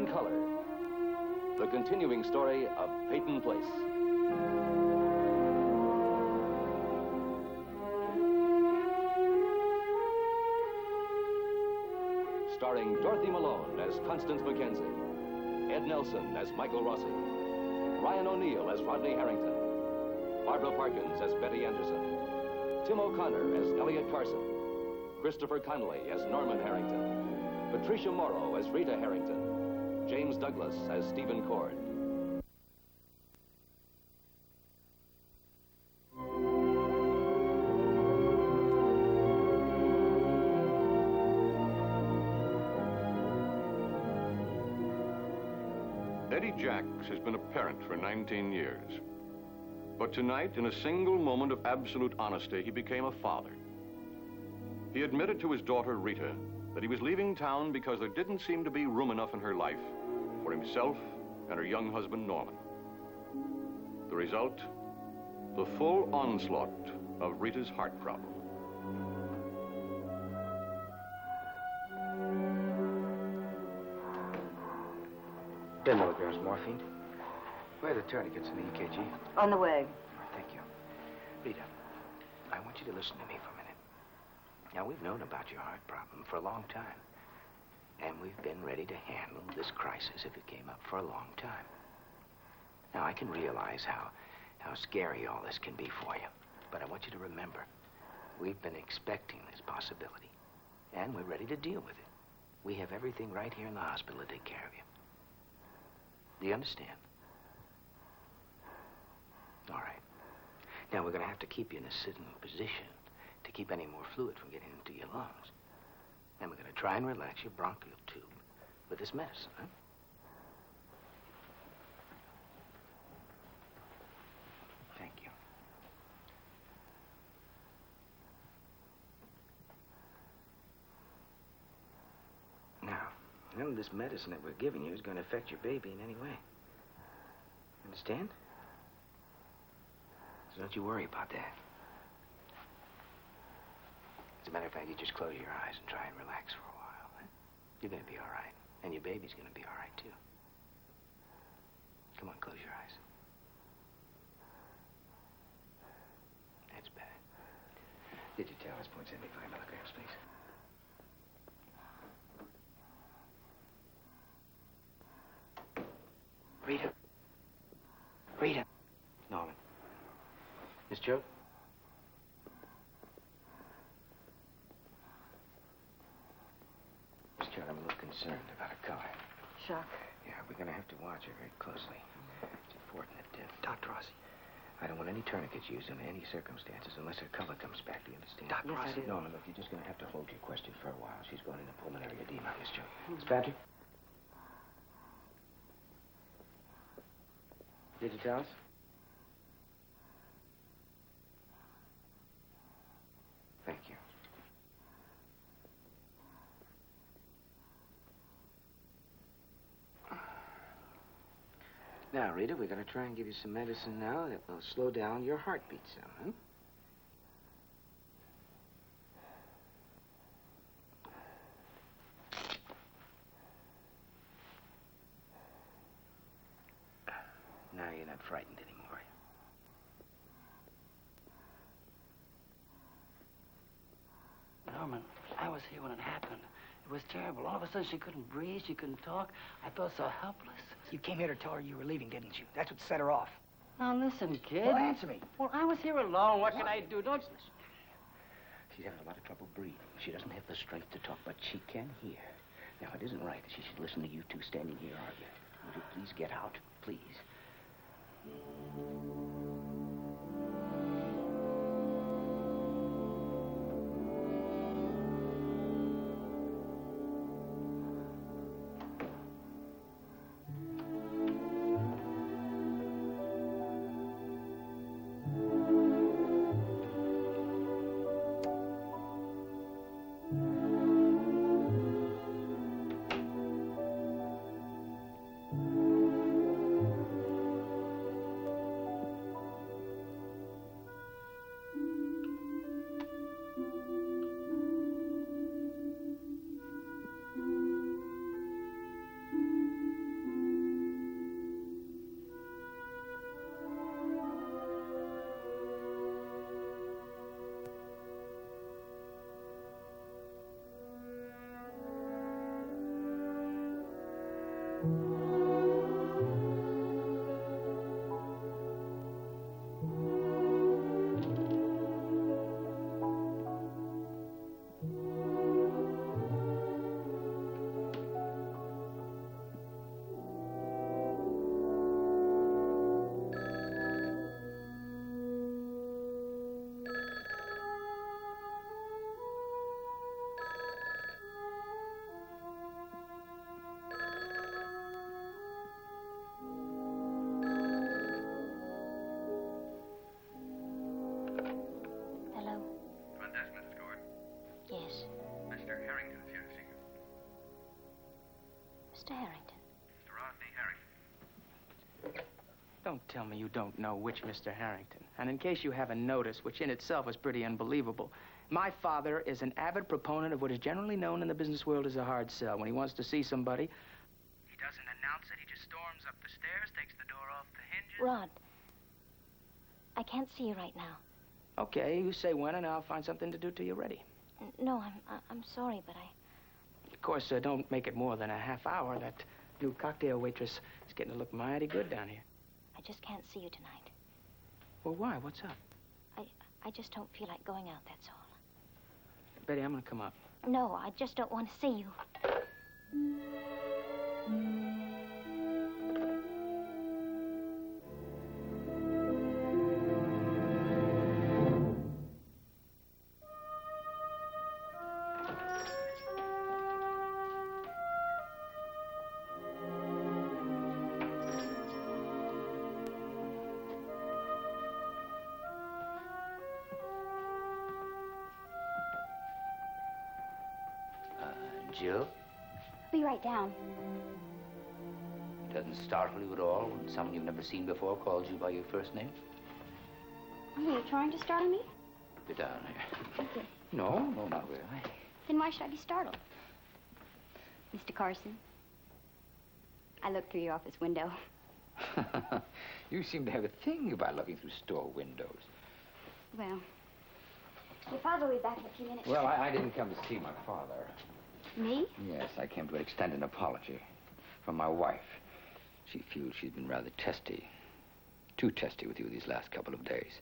in color. The continuing story of Peyton Place. Starring Dorothy Malone as Constance Mackenzie, Ed Nelson as Michael Rossi, Ryan O'Neill as Rodney Harrington, Barbara Parkins as Betty Anderson, Tim O'Connor as Elliot Carson, Christopher Connolly as Norman Harrington, Patricia Morrow as Rita Harrington, James Douglas as Stephen Cord. Eddie Jacks has been a parent for 19 years. But tonight, in a single moment of absolute honesty, he became a father. He admitted to his daughter, Rita, that he was leaving town because there didn't seem to be room enough in her life for himself and her young husband, Norman. The result? The full onslaught of Rita's heart problem. Ten milligrams morphine. Where are the tourniquets in the EKG? On the way. Thank you. Rita, I want you to listen to me for a minute. Now, we've known about your heart problem for a long time. And we've been ready to handle this crisis if it came up for a long time. Now, I can realize how scary all this can be for you. But I want you to remember, we've been expecting this possibility. And we're ready to deal with it. We have everything right here in the hospital to take care of you. Do you understand? All right. Now, we're going to have to keep you in a sitting position to keep any more fluid from getting into your lungs. And we're going to try and relax your bronchial tube with this medicine, huh? Thank you. Now, none of this medicine that we're giving you is going to affect your baby in any way. Understand? So don't you worry about that. As a matter of fact, you just close your eyes and try and relax for a while. Huh? You're going to be all right. And your baby's going to be all right, too. Come on, close your eyes. That's better. Did you tell us 0.75 milligrams, please? Rita. Rita. Norman. Miss Joe? Miss Joe, I'm a little concerned about her color. Shock. Yeah, we're going to have to watch her very closely. It's important that, Dr. Rossi, I don't want any tourniquets used under any circumstances unless her color comes back. Do you understand? Dr. Rossi. No, look, you're just going to have to hold your question for a while. She's going into pulmonary edema, Miss Joe. Miss Patrick? Did you tell us? Thank you. Now, Rita, we're going to try and give you some medicine now that will slow down your heartbeat some, huh? Now you're not frightened anymore. Norman, I was here when it happened. It was terrible. All of a sudden, she couldn't breathe. She couldn't talk. I felt so helpless. You came here to tell her you were leaving, didn't you? That's what set her off. Now, listen, kid. Well, answer me. Well, I was here alone. What can I do? Don't... She's having a lot of trouble breathing. She doesn't have the strength to talk, but she can hear. Now, it isn't right that she should listen to you two standing here arguing. Would you please get out? Please. Mr. Harrington. Mr. Rodney Harrington. Don't tell me you don't know which Mr. Harrington. And in case you haven't noticed, which in itself is pretty unbelievable, my father is an avid proponent of what is generally known in the business world as a hard sell. When he wants to see somebody, he doesn't announce it. He just storms up the stairs, takes the door off the hinges. Rod, I can't see you right now. Okay, you say when, and I'll find something to do till you're ready. No, I'm sorry, but Of course, don't make it more than a half hour. That new cocktail waitress is getting to look mighty good down here. I just can't see you tonight. Well, why? What's up? I just don't feel like going out, that's all. Betty, I'm gonna come up. No, I just don't want to see you. Jill, Be right down. it doesn't startle you at all when someone you've never seen before calls you by your first name? Are you trying to startle me? Get down here. Okay. No, not really. Then why should I be startled? Mr. Carson, I looked through your office window. You seem to have a thing about looking through store windows. Well, your father will be back in a few minutes. Well, I didn't come to see my father. Me? Yes, I came to extend an apology from my wife. She feels she's been rather testy. Too testy with you these last couple of days.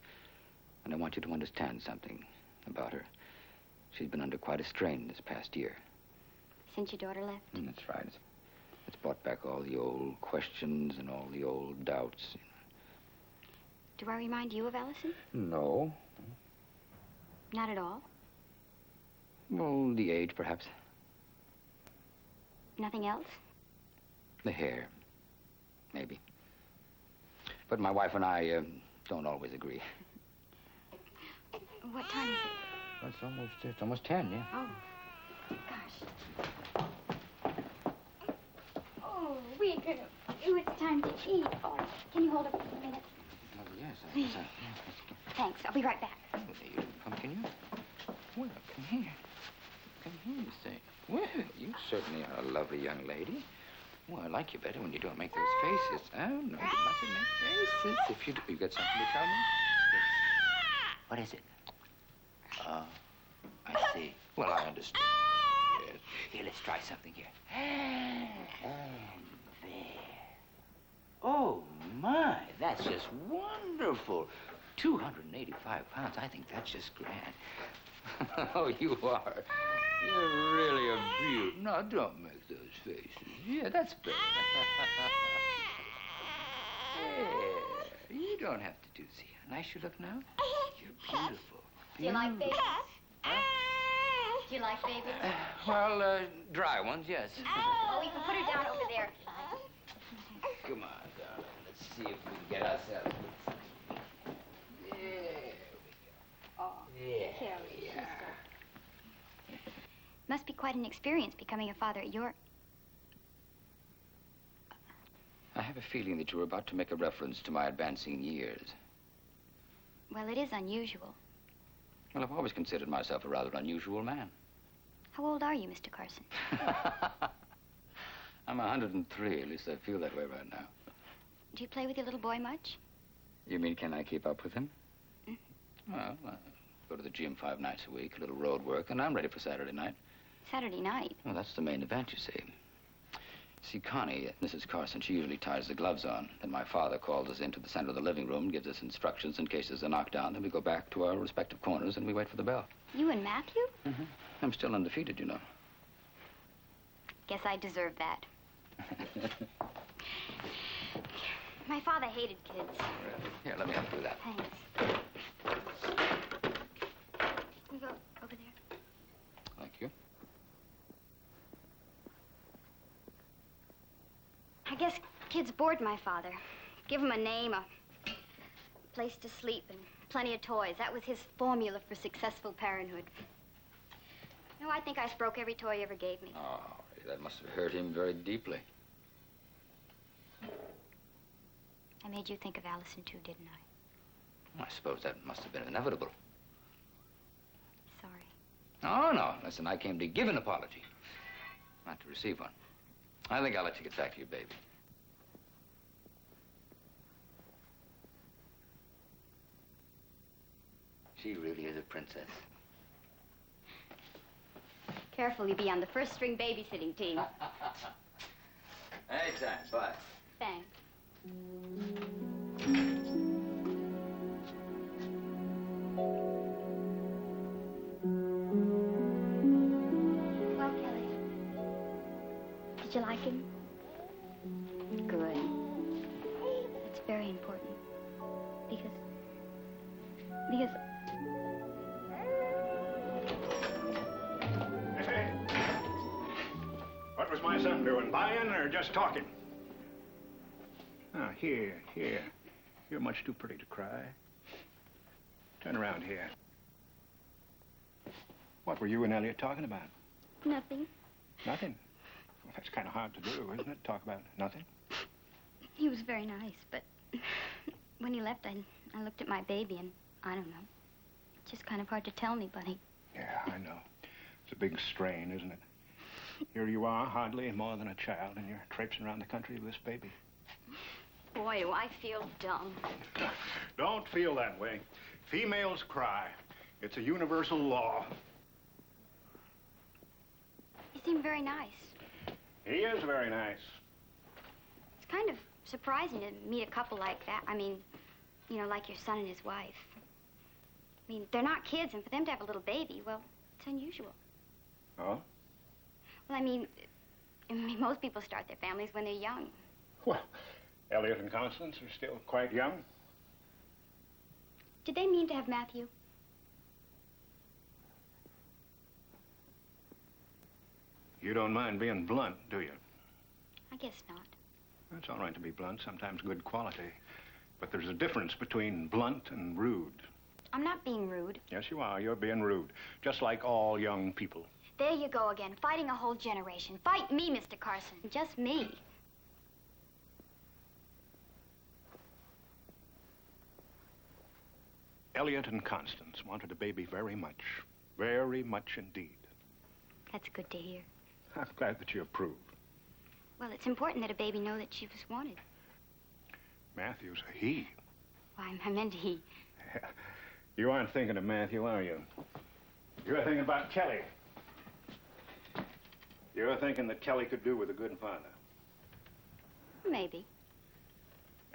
And I want you to understand something about her. She's been under quite a strain this past year. Since your daughter left? That's right. It's brought back all the old questions and all the old doubts. Do I remind you of Allison? No. Not at all? Well, the age, perhaps. Nothing else? The hair. Maybe. But my wife and I don't always agree. What time is it? It's almost 10, yeah. Oh, gosh. Oh, Rita, it's time to eat. Oh, can you hold it for a minute? Oh, yes. Please. Thanks. I'll be right back. Oh, there you come, can you? Well, come here. Come here, you say. Well, you certainly are a lovely young lady. Well, I like you better when you don't make those faces. Oh, no, you mustn't make faces. If you do, you got something to tell me? What is it? Oh, I see. Well, I understand. Yes. Here, let's try something here. And there. Oh, my, that's just wonderful. 285 pounds. I think that's just grand. Oh, you are. You're really a beaut. No, don't make those faces. Yeah, that's better. Yeah, you don't have to do. See how nice you look now? You're beautiful. Do you like babies? Do you like babies? Well, dry ones, yes. Oh, we can put her down over there. Come on, darling. Let's see if we can get ourselves. There we go. Oh, Yeah. Carrie, we she's are. Must be quite an experience becoming a father at your... I have a feeling that you're about to make a reference to my advancing years. Well, it is unusual. Well, I've always considered myself a rather unusual man. How old are you, Mr. Carson? I'm 103, at least I feel that way right now. Do you play with your little boy much? You mean, can I keep up with him? Mm-hmm. Well, I go to the gym 5 nights a week, a little road work, and I'm ready for Saturday night. Saturday night. Well, that's the main event, you see. See, Connie, Mrs. Carson, she usually ties the gloves on. Then my father calls us into the center of the living room, gives us instructions in case there's a knockdown. Then we go back to our respective corners and we wait for the bell. You and Matthew? Mm-hmm. I'm still undefeated, you know. Guess I deserve that. My father hated kids. Really? Here, let me help you with that. Thanks. Can we go over there? Thank you. I guess kids bored my father. Give him a name, a place to sleep, and plenty of toys. That was his formula for successful parenthood. No, I think I broke every toy he ever gave me. Oh, that must have hurt him very deeply. I made you think of Allison, too, didn't I? Well, I suppose that must have been inevitable. Sorry. Oh, no. Listen, I came to give an apology, not to receive one. I think I'll let you get back to your baby. She really is a princess. Careful, you'll be on the first string babysitting team. Anytime. Bye. Thanks. Well, Kelly, did you like him? Good. That's very important. Because... Hey, what was my son doing, buying or just talking? Ah, here. You're much too pretty to cry. Turn around here. What were you and Elliot talking about? Nothing. Nothing? Well, that's kind of hard to do, isn't it? Talk about nothing? He was very nice, but when he left, I looked at my baby and I don't know. It's just kind of hard to tell anybody. Yeah, I know. It's a big strain, isn't it? Here you are, hardly more than a child, and you're traipsing around the country with this baby. Boy, do I feel dumb. Don't feel that way. Females cry. It's a universal law. He seemed very nice. He is very nice. It's kind of surprising to meet a couple like that. I mean, you know, like your son and his wife. I mean, they're not kids, and for them to have a little baby, well, it's unusual. Oh? Well, I mean, most people start their families when they're young. Well, Elliot and Constance are still quite young. Did they mean to have Matthew? You don't mind being blunt, do you? I guess not. It's all right to be blunt, sometimes good quality. But there's a difference between blunt and rude. I'm not being rude. Yes, you are. You're being rude. Just like all young people. There you go again, fighting a whole generation. Fight me, Mr. Carson. Just me. Elliot and Constance wanted a baby very much. Very much indeed. That's good to hear. I'm glad that you approve. Well, it's important that a baby know that she was wanted. Matthew's a he. Why, I meant he. You aren't thinking of Matthew, are you? You're thinking about Kelly. You're thinking that Kelly could do with a good father. Maybe.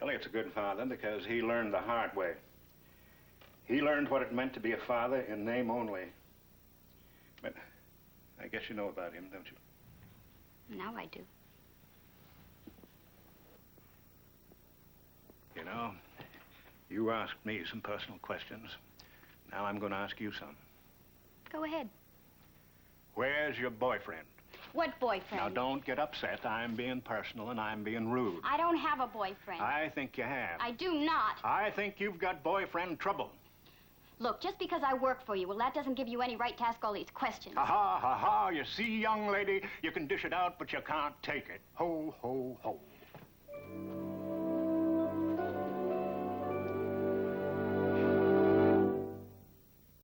Elliot's a good father because he learned the hard way. He learned what it meant to be a father in name only. But I guess you know about him, don't you? Now I do. You know, you asked me some personal questions. Now I'm going to ask you some. Go ahead. Where's your boyfriend? What boyfriend? Now, don't get upset. I'm being personal and I'm being rude. I don't have a boyfriend. I think you have. I do not. I think you've got boyfriend trouble. Look, just because I work for you, well, that doesn't give you any right to ask all these questions. Ha ha, ha ha. You see, young lady, you can dish it out, but you can't take it. Ho, ho, ho.